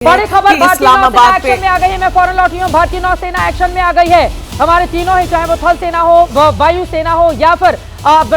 बड़ी खबर भारतीय नौसेना इस्लामाबाद एक्शन में आ गई है। मैं फौरन लौटी हूँ। भारतीय नौसेना एक्शन में आ गई है। हमारे तीनों ही, चाहे वो थल सेना हो, वायु सेना हो या फिर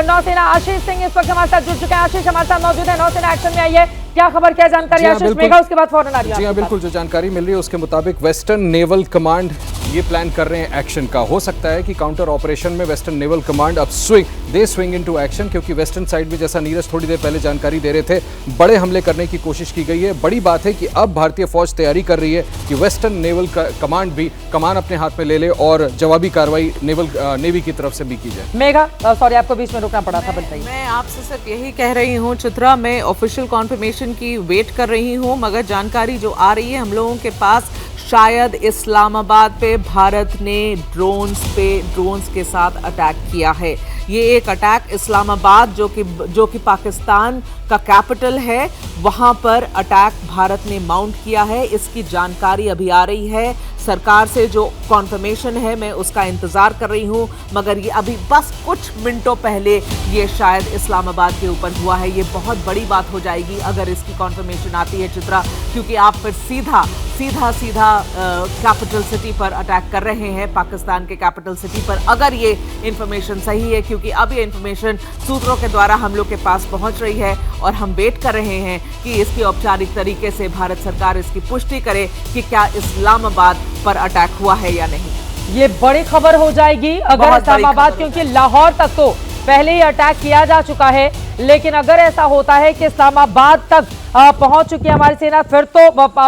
नौसेना। आशीष सिंह इस वक्त हमारे साथ जुड़ चुके हैं। आशीष हमारे साथ मौजूद है। नौसेना एक्शन में आई है, क्या खबर, क्या जानकारी? आशीष मेघा, उसके बाद फौरन आ रही है। जी हाँ, बिल्कुल जो जानकारी मिल रही है उसके मुताबिक वेस्टर्न नेवल कमांड ये प्लान कर रहे हैं एक्शन का। हो सकता है कि काउंटर ऑपरेशन में वेस्टर्न नेवल कमांड अब स्विंग इनटू एक्शन, क्योंकि वेस्टर्न साइड में, जैसा नीरज थोड़ी देर पहले जानकारी दे रहे थे, बड़े हमले करने की कोशिश की गई है। बड़ी बात है कि अब भारतीय फौज तैयारी कर रही है कि वेस्टर्न नेवल कमांड भी कमान अपने हाथ में ले ले और जवाबी कार्रवाई नेवी की तरफ से भी की जाए। मेघा, सॉरी आपको बीच में रुकना पड़ा था, बताइए। मैं आपसे सिर्फ यही कह रही हूँ चित्रा, मैं ऑफिशियल कॉन्फर्मेशन की वेट कर रही हूँ, मगर जानकारी जो आ रही है हम लोगों के पास, शायद इस्लामाबाद पे भारत ने ड्रोन्स के साथ अटैक किया है। ये एक अटैक इस्लामाबाद जो कि पाकिस्तान का कैपिटल है, वहां पर अटैक भारत ने माउंट किया है। इसकी जानकारी अभी आ रही है। सरकार से जो कॉन्फर्मेशन है मैं उसका इंतजार कर रही हूं, मगर ये अभी बस कुछ मिनटों पहले ये शायद इस्लामाबाद के ऊपर हुआ है। ये बहुत बड़ी बात हो जाएगी अगर इसकी कॉन्फर्मेशन आती है चित्रा, क्योंकि आप फिर सीधा कैपिटल सिटी पर अटैक कर रहे हैं, पाकिस्तान के कैपिटल सिटी पर, अगर ये इंफॉर्मेशन सही है, क्योंकि अब ये इंफॉर्मेशन सूत्रों के द्वारा हम लोग के पास पहुंच रही है और हम वेट कर रहे हैं कि इसकी औपचारिक तरीके से भारत सरकार इसकी पुष्टि करे कि क्या इस्लामाबाद पर अटैक हुआ है या नहीं। ये बड़ी खबर हो जाएगी अगर इस्लामाबाद, क्योंकि लाहौर तक तो पहले ही अटैक किया जा चुका है, लेकिन अगर ऐसा होता है कि इस्लामाबाद तक पहुंच चुकी है हमारी सेना, फिर तो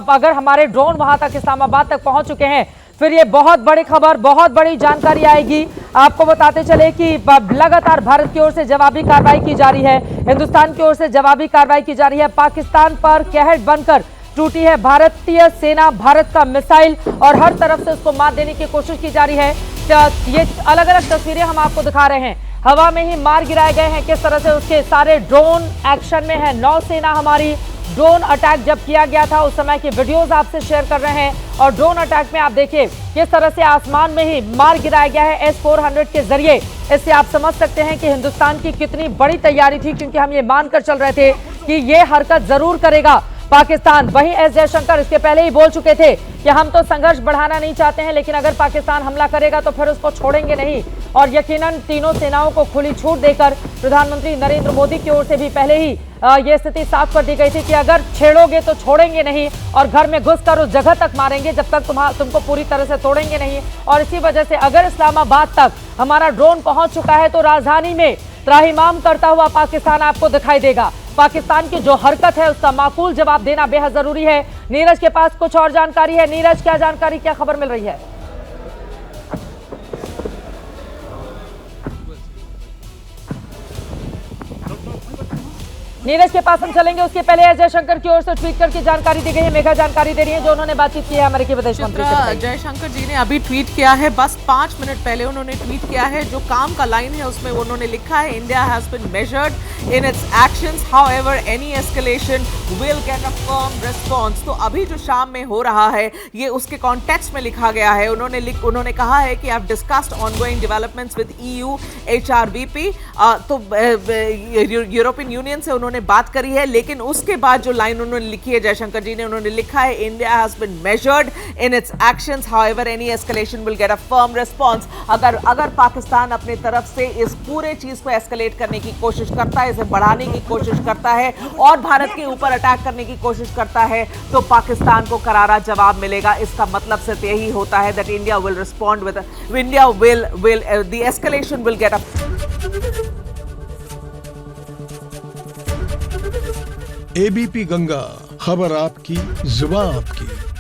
अगर हमारे ड्रोन वहां तक इस्लामाबाद तक पहुंच चुके हैं, फिर ये बहुत बड़ी खबर, बहुत बड़ी जानकारी आएगी। आपको बताते चले कि लगातार भारत की ओर से जवाबी कार्रवाई की जा रही है, हिंदुस्तान की ओर से जवाबी कार्रवाई की जा रही है। पाकिस्तान पर कहर बनकर टूटी है भारतीय सेना, भारत का मिसाइल, और हर तरफ से उसको मात देने की कोशिश की जा रही है। ये अलग अलग तस्वीरें हम आपको दिखा रहे हैं। हवा में ही मार गिराए गए हैं, किस तरह से उसके सारे ड्रोन एक्शन में है। नौसेना हमारी ड्रोन अटैक जब किया गया था उस समय की वीडियोस आपसे शेयर कर रहे हैं, और ड्रोन अटैक में आप देखिए किस तरह से आसमान में ही मार गिराया गया है S-400 के जरिए। इससे आप समझ सकते हैं कि हिंदुस्तान की कितनी बड़ी तैयारी थी, क्योंकि हम ये मानकर चल रहे थे कि ये हरकत जरूर करेगा पाकिस्तान। वहीं एस जयशंकर इसके पहले ही बोल चुके थे कि हम तो संघर्ष बढ़ाना नहीं चाहते हैं, लेकिन अगर पाकिस्तान हमला करेगा तो फिर उसको छोड़ेंगे नहीं। और यकीनन तीनों सेनाओं को खुली छूट देकर प्रधानमंत्री नरेंद्र मोदी की ओर से भी पहले ही ये स्थिति साफ कर दी गई थी कि अगर छेड़ोगे तो छोड़ेंगे नहीं, और घर में घुसकर उस जगह तक मारेंगे जब तक तुमको पूरी तरह से तोड़ेंगे नहीं। और इसी वजह से अगर इस्लामाबाद तक हमारा ड्रोन पहुंच चुका है तो राजधानी में त्राहिमाम करता हुआ पाकिस्तान आपको दिखाई देगा। पाकिस्तान की जो हरकत है उसका माकूल जवाब देना बेहद जरूरी है। नीरज के पास कुछ और जानकारी है। नीरज, क्या जानकारी, क्या खबर मिल रही है? नीरज के पास हम चलेंगे, उसके पहले एस जयशंकर की ओर से ट्वीट करके जानकारी दी गई है। मेघा जानकारी दे रही है जो उन्होंने बातचीत की है अमेरिकी विदेश मंत्री से। जयशंकर जी ने अभी ट्वीट किया है, बस 5 मिनट पहले उन्होंने ट्वीट किया है। जो काम का लाइन है उसमें उन्होंने लिखा है, India has been measured in its actions, however any escalation will get a firm response. तो अभी जो शाम में हो रहा है ये उसके कॉन्टेक्स्ट में लिखा गया है। उन्होंने कहा है कि I have discussed ongoing developments with EU HRVP, तो यूरोपियन यूनियन से उन्होंने बात करी है। लेकिन उसके बाद जो लाइन उन्होंने लिखी है जयशंकर जी ने, उन्होंने लिखा है, India has been measured in its actions, however any escalation will get a firm response. अगर पाकिस्तान अपनी तरफ से इस पूरे चीज को एस्केलेट करने की कोशिश करता है, इसे बढ़ाने की कोशिश करता है और भारत के ऊपर अटैक करने की कोशिश करता है, तो पाकिस्तान को करारा जवाब मिलेगा। इसका मतलब सिर्फ यही होता है that India will respond with the escalation will get a. ABP Ganga, खबर आपकी, जुबान आपकी।